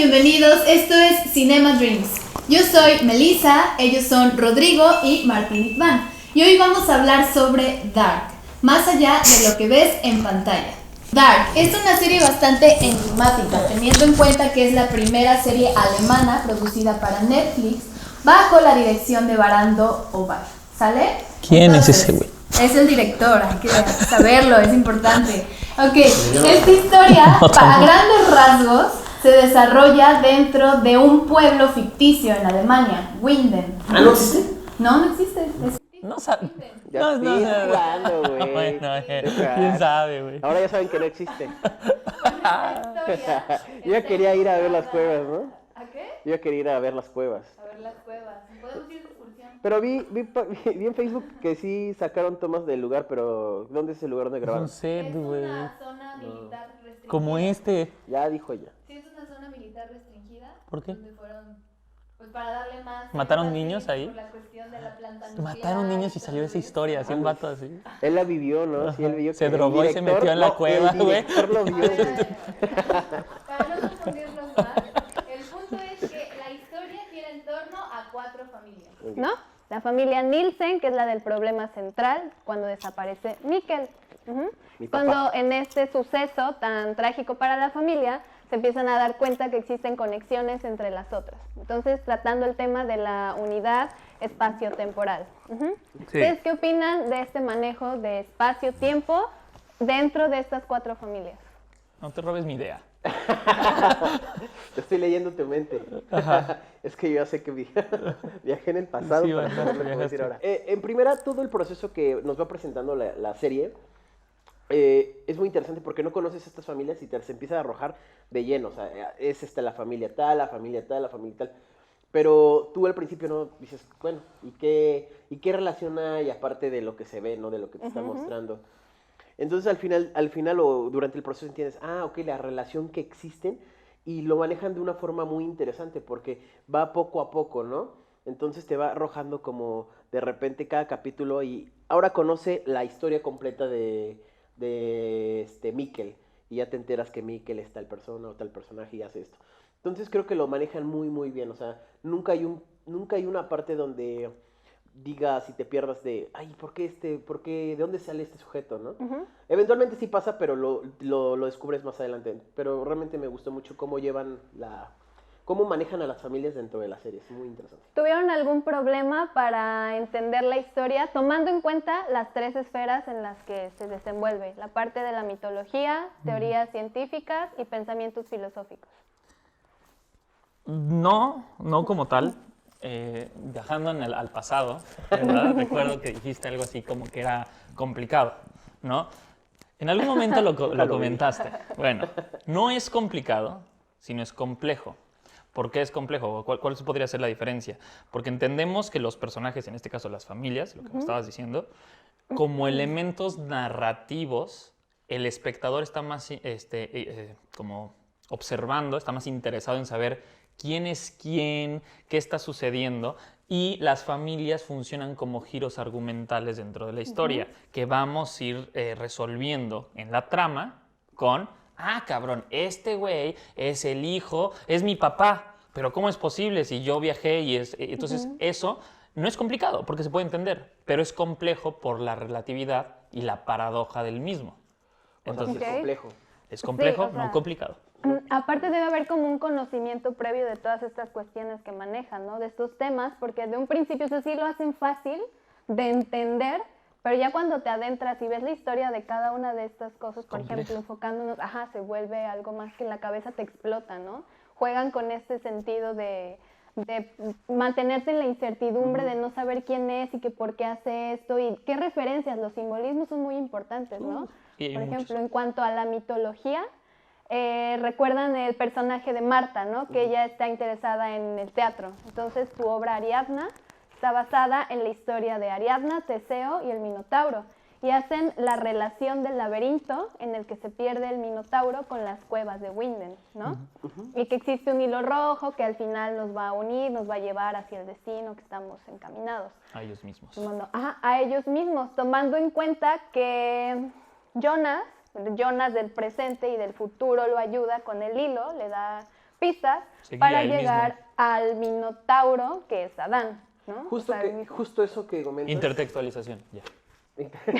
bienvenidos. Esto es Cinema Dreams. Yo soy Melissa, ellos son Rodrigo y Martín Iván. Y hoy vamos a hablar sobre Dark, más allá de lo que ves en pantalla. Dark es una serie bastante enigmática, teniendo en cuenta que es la primera serie alemana producida para Netflix bajo la dirección de Brando Ovar. ¿Sale? ¿Quién es ese güey? Es el director, hay que saberlo, es importante. Ok, esta historia, a grandes rasgos, se desarrolla dentro de un pueblo ficticio en Alemania, Winden. ¿Ah, no existe? No existe. No sabe. Ya estoy jugando, güey. Bueno, quién sabe, güey. Ahora ya saben que no existe. Yo ya quería ir a ver las cuevas, ¿no? ¿A qué? Yo ya quería ir a ver las cuevas. A ver las cuevas. ¿Podemos ir de excursión? Pero vi en Facebook que sí sacaron tomas del lugar, pero ¿dónde es el lugar donde Es un grabaron? set, Es güey. una zona militar restringida. Como este. Ya dijo ella. Sí, es una zona militar restringida. ¿Por qué? Donde fueron, pues para darle más... ¿Mataron énfasis niños ahí? por la cuestión de la planta nuclear. Mataron niños y salió esa historia, así un vato así. Él la vivió, ¿no? Sí, él vivió. Se que el drogó y se director- metió en la no, cueva, el güey. director lo vio. Para no confundirlos más, el punto es que la historia gira en torno a 4 familias. ¿No? La familia Nielsen, que es la del problema central, cuando desaparece Mikkel. Mi papá. Cuando en este suceso tan trágico para la familia, se empiezan a dar cuenta que existen conexiones entre las otras. Entonces, tratando el tema de la unidad espacio-temporal. ¿Ustedes qué opinan de este manejo de espacio-tiempo dentro de estas 4 familias? No te robes mi idea. Te estoy leyendo tu mente. Es que yo ya sé que viajé en el pasado, Sí, para viajaste, saber lo que voy a decir ahora. En primera, todo el proceso que nos va presentando la serie es muy interesante porque no conoces a estas familias y te las empieza a arrojar de lleno. O sea, es la familia tal, la familia tal, la familia tal. Pero tú al principio no dices, bueno, ¿y qué relación hay aparte de lo que se ve, no de lo que te está mostrando? Entonces al final o durante el proceso entiendes, ok, la relación que existen y lo manejan de una forma muy interesante porque va poco a poco, ¿no? Entonces te va arrojando como de repente cada capítulo y ahora conoce la historia completa de Mikkel y ya te enteras que Mikkel es tal persona o tal personaje y hace esto. Entonces creo que lo manejan muy muy bien, o sea, nunca hay una parte donde digas y te pierdas de, ¿por qué de dónde sale este sujeto, no? Eventualmente sí pasa, pero lo descubres más adelante. Pero realmente me gustó mucho cómo cómo manejan a las familias dentro de la serie, es muy interesante. ¿Tuvieron algún problema para entender la historia, tomando en cuenta las 3 esferas en las que se desenvuelve? La parte de la mitología, teorías científicas y pensamientos filosóficos. No como tal. Viajando al pasado, ¿verdad? Recuerdo que dijiste algo así como que era complicado, ¿no? En algún momento lo comentaste. Bueno, no es complicado, sino es complejo. ¿Por qué es complejo? ¿Cuál podría ser la diferencia? Porque entendemos que los personajes, en este caso las familias, lo que me estabas diciendo, como elementos narrativos, el espectador está más como observando, está más interesado en saber quién es quién, qué está sucediendo, y las familias funcionan como giros argumentales dentro de la historia, que vamos a ir resolviendo en la trama con, cabrón, este güey es el hijo, es mi papá, pero ¿cómo es posible si yo viajé y es...? Entonces eso no es complicado porque se puede entender, pero es complejo por la relatividad y la paradoja del mismo. Entonces, Es complejo. es complejo, Sí, o sea, no complicado. Aparte debe haber como un conocimiento previo de todas estas cuestiones que manejan, ¿no? De estos temas, porque de un principio eso sí lo hacen fácil de entender, pero ya cuando te adentras y ves la historia de cada una de estas cosas, por ejemplo, enfocándonos, se vuelve algo más que la cabeza te explota, ¿no? Juegan con este sentido de mantenerse en la incertidumbre, de no saber quién es y que por qué hace esto y qué referencias, los simbolismos son muy importantes, ¿no? Y Por ejemplo, muchos. en cuanto a la mitología, recuerdan el personaje de Marta, ¿no? Que ella está interesada en el teatro. Entonces, su obra Ariadna está basada en la historia de Ariadna, Teseo y el Minotauro. Y hacen la relación del laberinto en el que se pierde el Minotauro con las cuevas de Winden, ¿no? Y que existe un hilo rojo que al final nos va a unir, nos va a llevar hacia el destino que estamos encaminados. A ellos mismos. A ellos mismos, tomando en cuenta que Jonas del presente y del futuro lo ayuda con el hilo, le da pistas Seguía para él llegar mismo. al Minotauro, que es Adán, ¿no? Justo, O sea, el mismo. justo eso que comentas. Intertextualización, ya.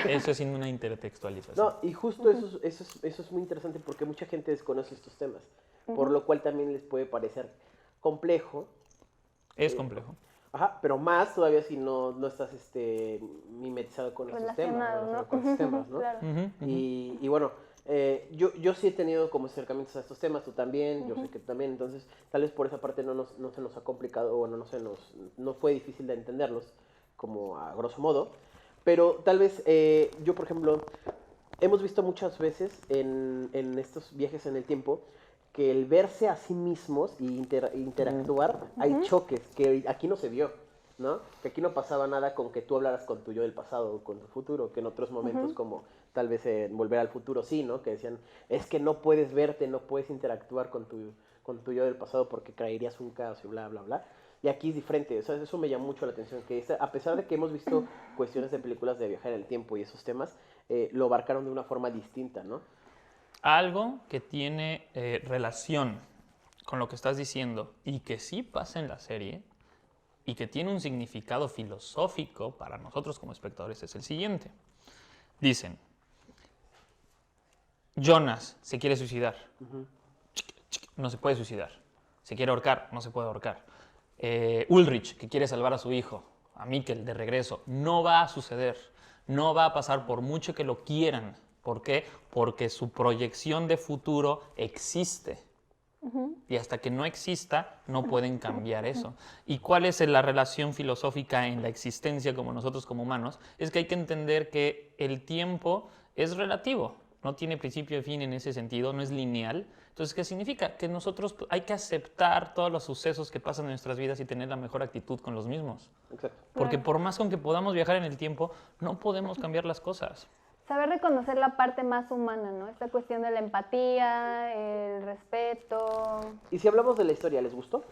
Eso es una intertextualización. No, y justo eso es muy interesante porque mucha gente desconoce estos temas, por lo cual también les puede parecer complejo. Es complejo. Ajá, pero más todavía si no estás mimetizado con estos temas, Relacionado, relacionado ¿no? con estos temas, ¿no? Claro. Ujú, ujú. Y bueno, yo sí he tenido como acercamientos a estos temas, tú también, yo sé que tú también, entonces tal vez por esa parte no se nos ha complicado, o no fue difícil de entenderlos, como a grosso modo, pero tal vez yo, por ejemplo, hemos visto muchas veces en estos viajes en el tiempo que el verse a sí mismos y interactuar, hay choques que aquí no se vio, ¿no? Que aquí no pasaba nada con que tú hablaras con tu yo del pasado o con tu futuro, que en otros momentos como tal vez en Volver al Futuro sí, ¿no? Que decían, es que no puedes verte, no puedes interactuar con tu yo del pasado porque caerías un caos y bla, bla, bla. Y aquí es diferente, o sea, eso me llama mucho la atención, que a pesar de que hemos visto cuestiones de películas de viajar en el tiempo y esos temas, lo abarcaron de una forma distinta, ¿no? Algo que tiene relación con lo que estás diciendo y que sí pasa en la serie y que tiene un significado filosófico para nosotros como espectadores es el siguiente. Dicen, Jonas se quiere suicidar. No se puede suicidar. Se quiere ahorcar. No se puede ahorcar. Ulrich, que quiere salvar a su hijo, a Mikkel de regreso. No va a suceder. No va a pasar por mucho que lo quieran. ¿Por qué? Porque su proyección de futuro existe. Y hasta que no exista, no pueden cambiar eso. ¿Y cuál es la relación filosófica en la existencia como nosotros como humanos? Es que hay que entender que el tiempo es relativo, no tiene principio y fin en ese sentido, no es lineal. Entonces, ¿qué significa? Que nosotros hay que aceptar todos los sucesos que pasan en nuestras vidas y tener la mejor actitud con los mismos. Exacto. Porque por más con que podamos viajar en el tiempo, no podemos cambiar las cosas. Saber reconocer la parte más humana, ¿no? Esta cuestión de la empatía, el respeto. Y si hablamos de la historia, ¿les gustó?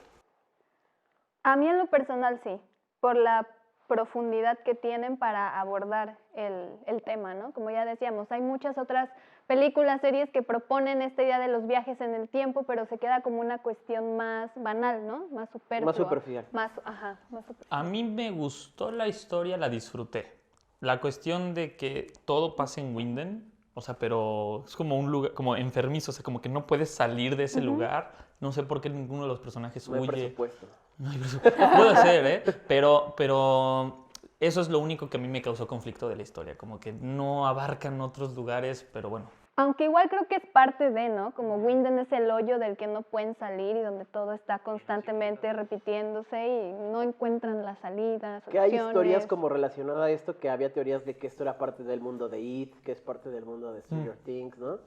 A mí en lo personal sí, por la profundidad que tienen para abordar el tema, ¿no? Como ya decíamos, hay muchas otras películas, series que proponen esta idea de los viajes en el tiempo, pero se queda como una cuestión más banal, ¿no? Más superflua. Más superficial. Más superficial. A mí me gustó la historia, la disfruté. La cuestión de que todo pasa en Winden, o sea, pero es como un lugar, como enfermizo, o sea, como que no puedes salir de ese lugar. No sé por qué ninguno de los personajes No hay huye. presupuesto. No hay presupuesto. Puede ser, ¿eh? Pero eso es lo único que a mí me causó conflicto de la historia, como que no abarcan otros lugares, pero bueno. Aunque igual creo que es parte de, ¿no? Como Winden es el hoyo del que no pueden salir y donde todo está constantemente repitiéndose y no encuentran la salida, Que hay soluciones. historias como relacionadas a esto, que había teorías de que esto era parte del mundo de It, que es parte del mundo de Stranger Things, ¿no?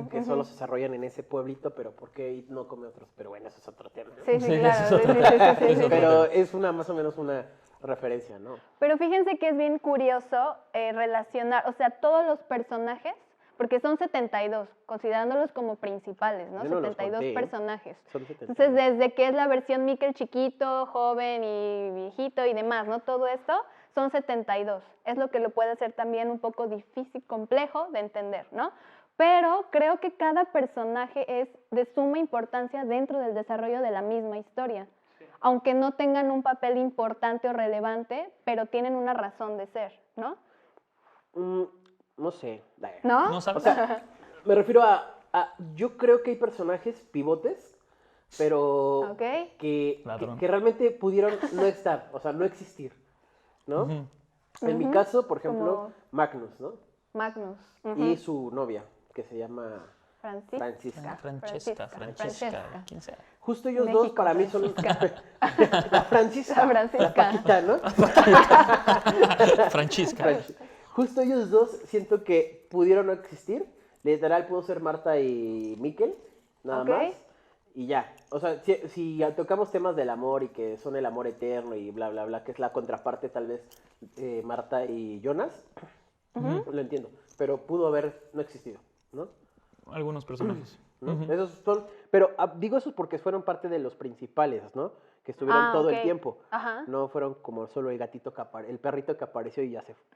Que solo se desarrollan en ese pueblito, pero ¿por qué It no come otros? Pero bueno, eso es otro tema. ¿no? Sí, Sí, claro. eso es sí, otro- sí, sí, sí, eso sí. es Pero es más o menos una referencia, ¿no? Pero fíjense que es bien curioso relacionar, o sea, todos los personajes, porque son 72, considerándolos como principales, ¿no? Yo no los 72 conté, ¿eh? personajes. Son 72. Entonces, desde que es la versión Mikkel chiquito, joven y viejito y demás, ¿no? Todo esto son 72. Es lo que lo puede hacer también un poco difícil, complejo de entender, ¿no? Pero creo que cada personaje es de suma importancia dentro del desarrollo de la misma historia. Aunque no tengan un papel importante o relevante, pero tienen una razón de ser, ¿no? No sé. ¿No? ¿No sabes? O sea, me refiero yo creo que hay personajes pivotes, pero Ok. Ladrón. que realmente pudieron no estar, o sea, no existir, ¿no? Ujú. En mi caso, por ejemplo, Como- Magnus, ¿no? Magnus. Y su novia, que se llama Francisca. Francisca. Francesca, quién sea. Justo ellos México, dos para mí son Francisca. la Francisca, La Francisca. la Paquita, ¿no? Francesca. Justo ellos dos siento que pudieron no existir. Literal pudo ser Marta y Mikkel, nada Ok. más. Y ya. O sea, si tocamos temas del amor y que son el amor eterno y bla, bla, bla, que es la contraparte tal vez Marta y Jonas, lo entiendo. Pero pudo haber no existido, ¿no? Algunos personajes. ¿No? Esos son, pero digo eso porque fueron parte de los principales, ¿no? Que estuvieron todo ok. el tiempo. Ajá. No fueron como solo el gatito el perrito que apareció y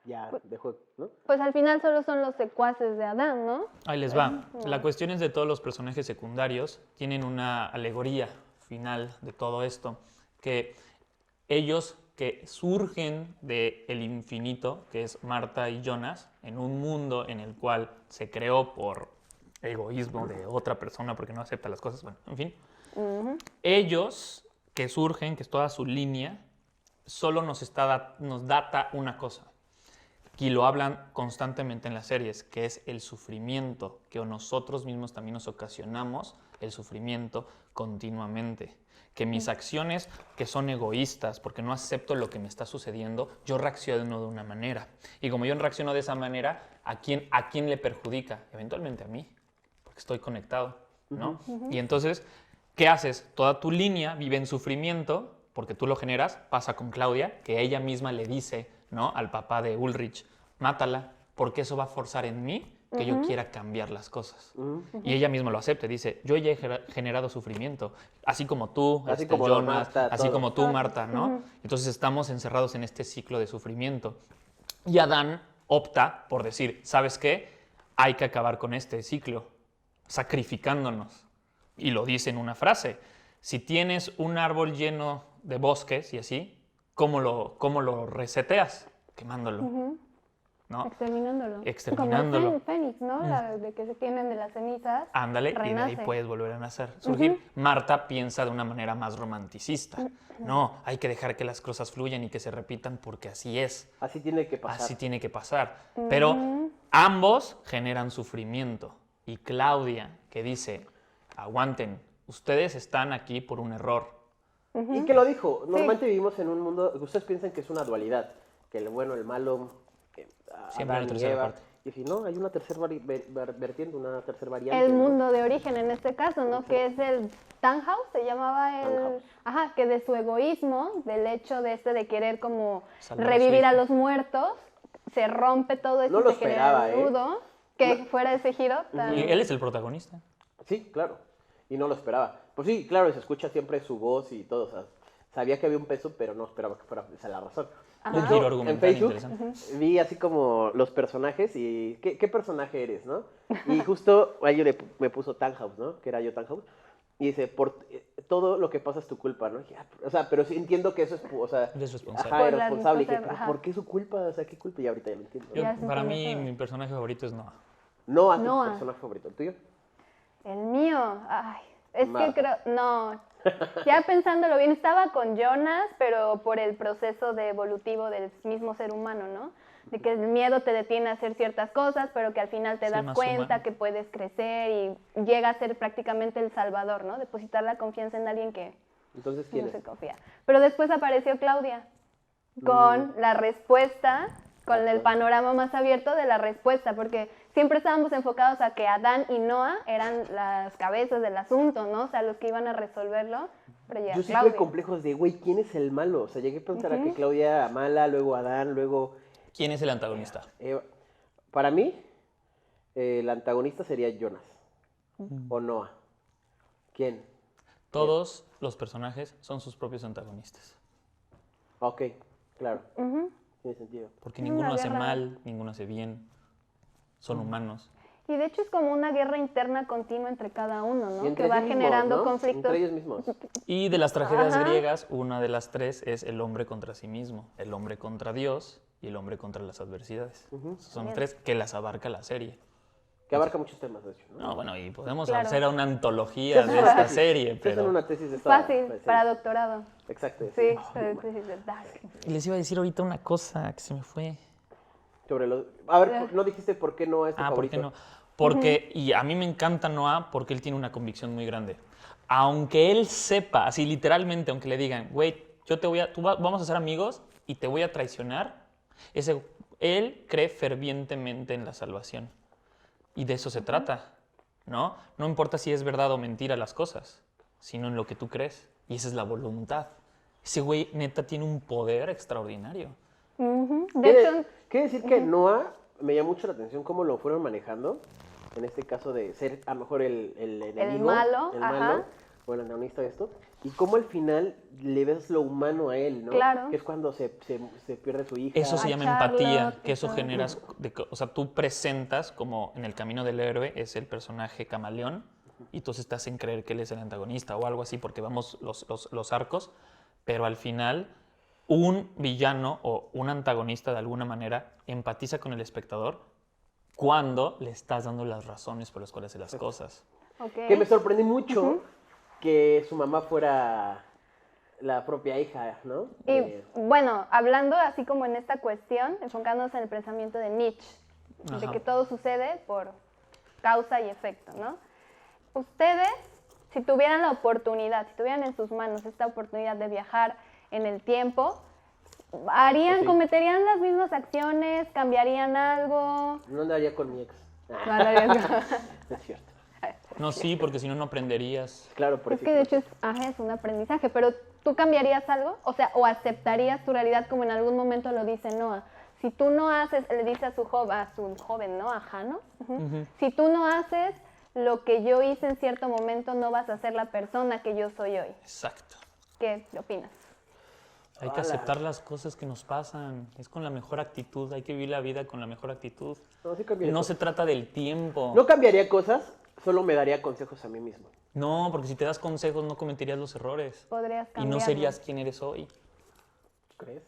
ya dejó, ¿no? Pues al final solo son los secuaces de Adán, ¿no? Ahí les va. La cuestión es de todos los personajes secundarios tienen una alegoría final de todo esto, que ellos que surgen del infinito, que es Marta y Jonas, en un mundo en el cual se creó por egoísmo de otra persona porque no acepta las cosas, bueno, en fin. Ellos que surgen, que es toda su línea, solo nos data una cosa. Y lo hablan constantemente en las series, que es el sufrimiento, que nosotros mismos también nos ocasionamos el sufrimiento continuamente. Que mis acciones, que son egoístas, porque no acepto lo que me está sucediendo, yo reacciono de una manera. Y como yo reacciono de esa manera, ¿a quién le perjudica? Eventualmente a mí, porque estoy conectado, ¿no? Y entonces, ¿qué haces? Toda tu línea vive en sufrimiento, porque tú lo generas. Pasa con Claudia, que ella misma le dice, ¿no?, al papá de Ulrich, mátala, porque eso va a forzar en mí que yo quiera cambiar las cosas. Y ella misma lo acepta, dice, yo ya he generado sufrimiento, así como tú, Así como Jonas, Marta, así todo. como tú, Marta, ¿no? Entonces estamos encerrados en este ciclo de sufrimiento. Y Adán opta por decir, ¿sabes qué? Hay que acabar con este ciclo, sacrificándonos. Y lo dice en una frase, si tienes un árbol lleno de bosques y así, ¿cómo lo reseteas? Quemándolo. ¿No? Exterminándolo. Como el Fénix, ¿no? La de que se tienen de las cenizas. Ándale, renace. Y de ahí puedes volver a nacer, surgir. Marta piensa de una manera más romanticista. No, hay que dejar que las cosas fluyan y que se repitan porque así es. Así tiene que pasar. Así tiene que pasar. Pero ambos generan sufrimiento. Y Claudia, que dice, aguanten, ustedes están aquí por un error. Y que lo dijo, normalmente vivimos en un mundo, ustedes piensan que es una dualidad, que el bueno, el malo, Siempre hay Adán una y tercera Eva. parte. Y si no, hay una tercera vertiente, una tercera variante. El ¿no? mundo de origen en este caso, ¿no? Que es el Tannhaus, se llamaba el... Tannhaus. Ajá, que de su egoísmo, del hecho de querer como Salvar a su revivir hijo. a los muertos, se rompe todo esto No lo y se genera esperaba, el nudo, que fuera ese giro tan... Y él es el protagonista. Sí, claro. Y no lo esperaba. Pues sí, claro, se escucha siempre su voz y todo. O sea, sabía que había un peso, pero no esperaba que fuera esa la razón. Un De giro hecho, argumental en Facebook interesante. vi así como los personajes y ¿qué personaje eres, no? Y justo alguien me puso Tannhaus, ¿no? Que era yo Tannhaus. Y dice, todo lo que pasa es tu culpa, ¿no? Y dije, o sea, pero sí entiendo que eso es, o sea... Eres responsable. Ajá, Por la responsable. Y dije, responsable, ¿pero por qué su culpa? O sea, ¿qué culpa? Y ahorita ya lo entiendo. Yo, Ya se para entiende mí, todo. mi personaje favorito es Noah. Noah, tu Noah. personaje favorito. ¿El tuyo? El mío, ay, es Marta. que creo, no, ya pensándolo bien, estaba con Jonas, pero por el proceso de evolutivo del mismo ser humano, ¿no? De que el miedo te detiene a hacer ciertas cosas, pero que al final te Ser das más cuenta humano. que puedes crecer y llega a ser prácticamente el salvador, ¿no? Depositar la confianza en alguien que Entonces, ¿quién no es? se confía. Pero después apareció Claudia con la respuesta, con el panorama más abierto de la respuesta, porque siempre estábamos enfocados a que Adán y Noah eran las cabezas del asunto, ¿no? O sea, los que iban a resolverlo, pero ya Yo sí Claudia. tuve complejos de, güey, ¿quién es el malo? O sea, llegué a pensar a que Claudia era mala, luego Adán, luego ¿Quién es el antagonista? Eva. Para mí, el antagonista sería Jonas o Noah. ¿Quién? Todos los personajes son sus propios antagonistas. Ok, claro. Tiene sentido. Porque Es ninguno una hace guerra. mal, ninguno hace bien. Son humanos. Y de hecho es como una guerra interna continua entre cada uno, Y ¿no? entre Que va ellos mismos, generando ¿no? conflictos. Entre ellos mismos. Y de las tragedias Ajá. griegas, una de las tres es el hombre contra sí mismo, el hombre contra Dios y el hombre contra las adversidades. Son Bien. tres que las abarca la serie. Que abarca muchos temas, de hecho. ¿no? No, bueno, y podemos Claro. hacer una antología de esta serie, Es pero... una tesis de esta Fácil, serie. para doctorado. Exacto. Sí, Ah, para tesis de Dark. Les iba a decir ahorita una cosa que se me fue. Sobre los... A ver, ¿no dijiste por qué no es tu ¿por favorito? qué no? Porque, y a mí me encanta Noah porque él tiene una convicción muy grande. Aunque él sepa, así literalmente, aunque le digan, güey, vamos a ser amigos y te voy a traicionar, él cree fervientemente en la salvación. Y de eso se trata, ¿no? No importa si es verdad o mentira las cosas, sino en lo que tú crees. Y esa es la voluntad. Ese güey neta tiene un poder extraordinario. De hecho, Quiere decir que Noah me llama mucho la atención cómo lo fueron manejando. En este caso de ser a lo mejor el enemigo. malo, el ajá. malo, o el antagonista de esto. Y cómo al final le ves lo humano a él, ¿no? Claro. Que es cuando se pierde su hija. Eso se A llama Charlotte empatía, y que eso todo. generas, o sea, tú presentas como en el camino del héroe es el personaje camaleón, y entonces te hacen creer que él es el antagonista o algo así porque vamos los arcos, pero al final un villano o un antagonista de alguna manera empatiza con el espectador cuando le estás dando las razones por las cuales hace las cosas. Ok. Que me sorprendí mucho que su mamá fuera la propia hija, ¿no? Y bueno, hablando así como en esta cuestión, enfocándonos en el pensamiento de Nietzsche, de Ajá. que todo sucede por causa y efecto, ¿no? Ustedes, si tuvieran la oportunidad, si tuvieran en sus manos esta oportunidad de viajar en el tiempo, Sí. cometerían las mismas acciones, cambiarían algo. No andaría con mi ex. No, no harían- No es cierto. No, sí, porque si no, no aprenderías. Claro, por Es eso. que de hecho es un aprendizaje, pero ¿tú cambiarías algo? O sea, ¿o aceptarías tu realidad como en algún momento lo dice Noah? Si tú no haces, le dice a su joven, ¿no? A Jano. Si tú no haces lo que yo hice en cierto momento, no vas a ser la persona que yo soy hoy. Exacto. ¿Qué opinas? Hay que aceptar las cosas que nos pasan. Es con la mejor actitud. Hay que vivir la vida con la mejor actitud. No, sí cambiaría No cosas. se trata del tiempo. No cambiaría cosas, solo me daría consejos a mí mismo. No, porque si te das consejos no cometerías los errores. Podrías Y cambiarlo. no serías quien eres hoy. ¿Crees?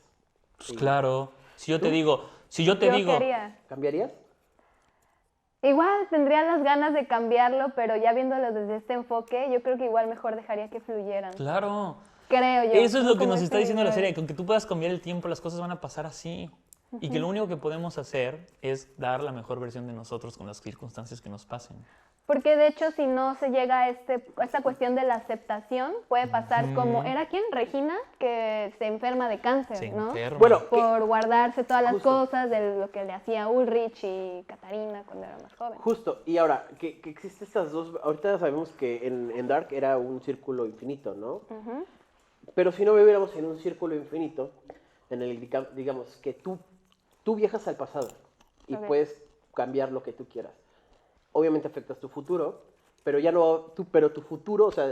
Pues Sí. claro. Si yo te digo, Yo quería. ¿Cambiarías? Igual tendría las ganas de cambiarlo, pero ya viéndolo desde este enfoque, yo creo que igual mejor dejaría que fluyeran. claro. Creo yo. Eso es ¿no? lo que Como nos está este diciendo la nivel. serie, que aunque tú puedas cambiar el tiempo, las cosas van a pasar así. Y que lo único que podemos hacer es dar la mejor versión de nosotros con las circunstancias que nos pasen. Porque de hecho, si no se llega a esta cuestión de la aceptación, puede pasar como, ¿era quién? Regina, que se enferma de cáncer, Se ¿no? enferma. Bueno, Por guardarse todas las Justo. cosas de lo que le hacía Ulrich y Katarina cuando era más joven. Justo, y ahora, que existe estas dos, ahorita sabemos que en Dark era un círculo infinito, ¿no? Ujú. Pero si no viviéramos en un círculo infinito, en el, digamos, que tú viajas al pasado y Ok. puedes cambiar lo que tú quieras. Obviamente afectas tu futuro, pero ya no, pero tu futuro, o sea,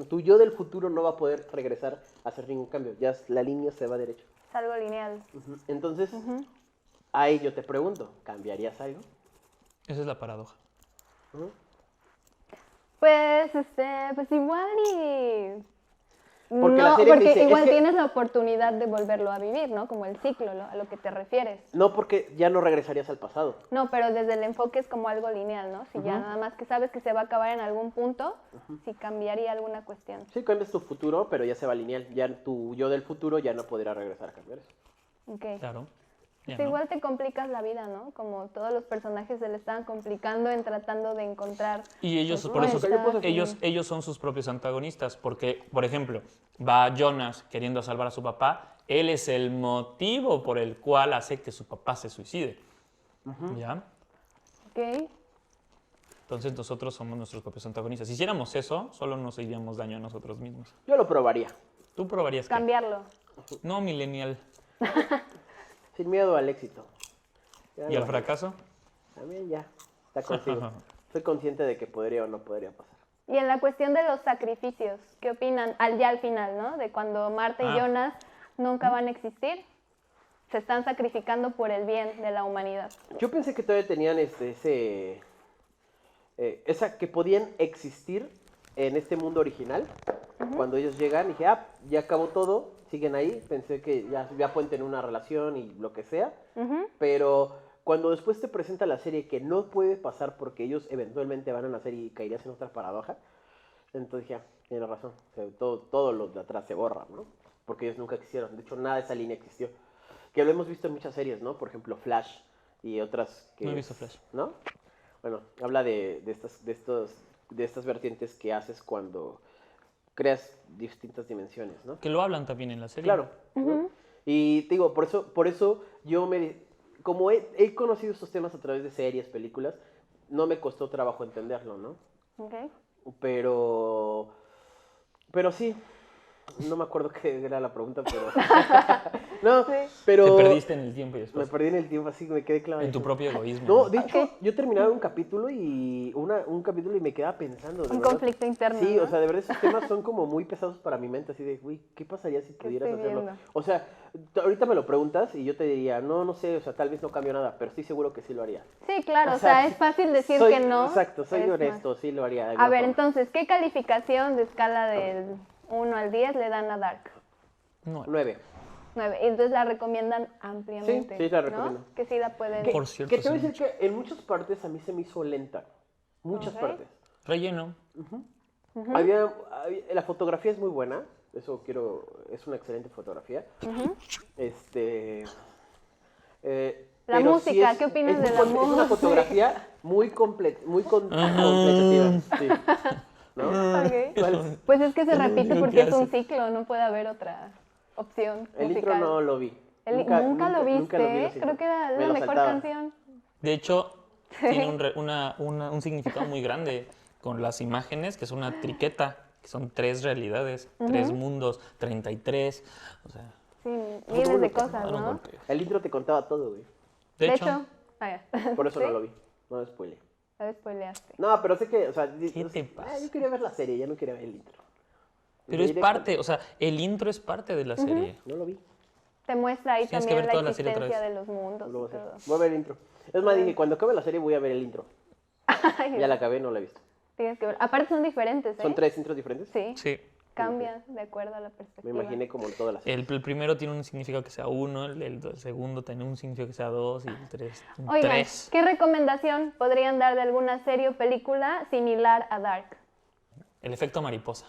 tu yo del futuro no va a poder regresar a hacer ningún cambio, ya la línea se va derecho. Es algo lineal. Entonces, ahí yo te pregunto, ¿cambiarías algo? Esa es la paradoja. Ujú. Pues igual y... Porque la no, serie te porque dice, es igual que- tienes la oportunidad de volverlo a vivir, ¿no? Como el ciclo, a lo que te refieres. No, porque ya no regresarías al pasado. No, pero desde el enfoque es como algo lineal, ¿no? Si ya nada más que sabes que se va a acabar en algún punto, si cambiaría alguna cuestión. Sí, cambias tu futuro, pero ya se va lineal. Ya tu yo del futuro ya no podrá regresar a cambiar eso. Ok. Claro. Ya Pues no. igual te complicas la vida, ¿no? Como todos los personajes se le estaban complicando en tratando de encontrar... Y ellos, pues, por eso, vueltas y- ellos son sus propios antagonistas, porque, por ejemplo, va Jonas queriendo salvar a su papá, él es el motivo por el cual hace que su papá se suicide. ¿Ya? Ok. Entonces nosotros somos nuestros propios antagonistas. Si hiciéramos eso, solo nos haríamos daño a nosotros mismos. Yo lo probaría. ¿Tú probarías qué? Cambiarlo. No, millennial. Sin miedo al éxito. Ya ¿Y lo al haré. fracaso? También ya. Está contigo. Soy consciente de que podría o no podría pasar. Y en la cuestión de los sacrificios, ¿qué opinan? Ya al final, ¿no? De cuando Marta y Ah. Jonas nunca van a existir. Se están sacrificando por el bien de la humanidad. Yo pensé que todavía tenían esa que podían existir en este mundo original. Cuando ellos llegan, dije, ya acabó todo, siguen ahí. Pensé que ya pueden tener una relación y lo que sea. Ujú. Pero cuando después te presenta la serie que no puede pasar porque ellos eventualmente van a nacer y caerías en otra paradoja, entonces dije, tienes razón, o sea, todo lo de atrás se borra, ¿no? Porque ellos nunca quisieron, de hecho nada de esa línea existió. Que lo hemos visto en muchas series, ¿no? Por ejemplo, Flash y otras que... No he visto Flash. ¿No? Bueno, habla de estas vertientes que haces cuando creas distintas dimensiones, ¿no? Que lo hablan también en la serie. Claro. ¿no? Y te digo, por eso yo como he conocido estos temas a través de series, películas, no me costó trabajo entenderlo, ¿no? Ok. Pero sí, No me acuerdo qué era la pregunta, pero... No, Sí. pero... Te perdiste en el tiempo y Me después. perdí en el tiempo, así que me quedé clavado. En tu propio egoísmo. No, de hecho, Ok. yo terminaba un capítulo y me quedaba pensando. De Un verdad. conflicto interno, Sí, ¿no? o sea, de verdad esos temas son como muy pesados para mi mente, así de, uy, ¿qué pasaría si pudieras estoy hacerlo? viendo? O sea, ahorita me lo preguntas y yo te diría, no sé, o sea, tal vez no cambio nada, pero estoy seguro que sí lo haría. Sí, claro, o sea, es fácil decir que no. Exacto, soy es más. honesto, sí lo haría. de A igual ver, forma. entonces, ¿qué calificación de escala del 1 al 10 le dan a Dark? No. 9. 9. Entonces la recomiendan ampliamente. Sí, la ¿no? recomiendo. Que sí la pueden... Que, Por cierto, que te sí, voy a decir que en muchas partes a mí se me hizo lenta. Muchas Ok. partes. Relleno. La fotografía es muy buena, es una excelente fotografía. La Pero música, ¿qué opinas de la Es una música? fotografía muy completa, sí. ¿No? Ok. ¿Cuál? Pues es que se Es lo repite único porque que es un hace. ciclo, no puede haber otra opción El intro musical. no lo vi. ¿Nunca lo viste? Nunca lo vi, lo siento. Creo que era Me la lo mejor saltaba. canción. De hecho, tiene un significado muy grande con las imágenes, que es una triqueta, que son 3 realidades, 3 mundos, 33. O sea, Sí, miles de cosas, dar un ¿no? golpe. El intro te contaba todo, güey. De hecho, Por eso ¿sí? no lo vi. No me spoilé. La spoileaste. No, pero sé que, o sea, ¿Qué te pasa? yo quería ver la serie, ya no quería ver el intro. pero es Directo, parte, o sea, el intro es parte de la serie. No lo vi. Te muestra ahí Tienes que también ver la toda la serie otra existencia vez. de los mundos Lo voy y a hacer. todo. Voy a ver el intro. Es más, dije, cuando acabe la serie voy a ver el intro. Ay, Ya la acabé, no la he visto. tienes que ver. Aparte son diferentes, ¿eh? ¿Son 3 intros diferentes? Sí, Sí. cambian de acuerdo a la perspectiva. Me imaginé como todas las series. El primero tiene un significado que sea 1, el segundo tiene un significado que sea 2 y el 3 un Oigan, 3. ¿qué recomendación podrían dar de alguna serie o película similar a Dark? El efecto mariposa.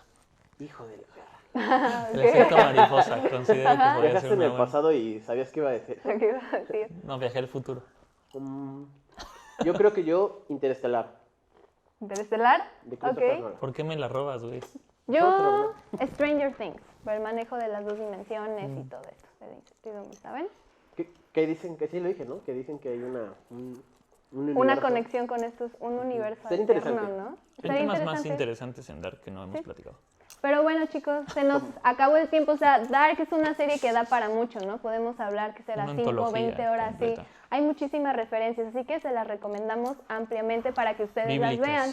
Hijo de la perra. El efecto mariposa, considero que podría Viajaste ser en una el buena. pasado y sabías qué iba a decir. ¿Qué iba a decir? No, viajé al futuro. Yo creo que Interestelar. ¿Interestelar? De Christopher Ok. Nolan. ¿Por qué me la robas, güey? Yo, Stranger Things, por el manejo de las 2 dimensiones y todo esto, de la incertidumbre, ¿saben? Que dicen que sí lo dije, ¿no? Que dicen que hay un Una universo. conexión con estos, un universo Sería alterno, interesante. ¿no? Hay Estaría temas más interesante. interesantes en Dark que no hemos platicado. Pero bueno, chicos, se nos acabó el tiempo. O sea, Dark es una serie que da para mucho, ¿no? Podemos hablar que será Una 5 o antología 20 horas, sí. completa. Hay muchísimas referencias, así que se las recomendamos ampliamente para que ustedes las Bíblicas. vean.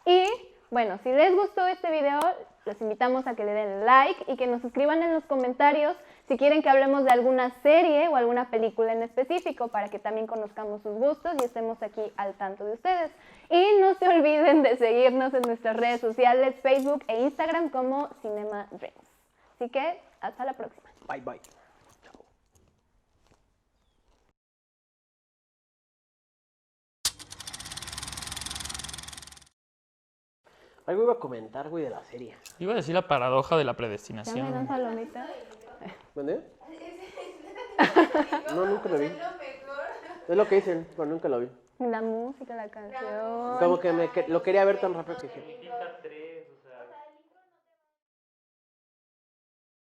Y bueno, si les gustó este video, los invitamos a que le den like y que nos escriban en los comentarios si quieren que hablemos de alguna serie o alguna película en específico para que también conozcamos sus gustos y estemos aquí al tanto de ustedes. Y no se olviden de seguirnos en nuestras redes sociales, Facebook e Instagram como Cinema Dreams. Así que hasta la próxima. Bye, bye. Algo iba a comentar, güey, de la serie. Iba a decir la paradoja de la ¿Ya me dan predestinación. palomita? ¿Dónde? No, nunca lo vi. Es lo que dicen, pero nunca lo vi. La música, la canción. Como que lo quería ver tan rápido que dije.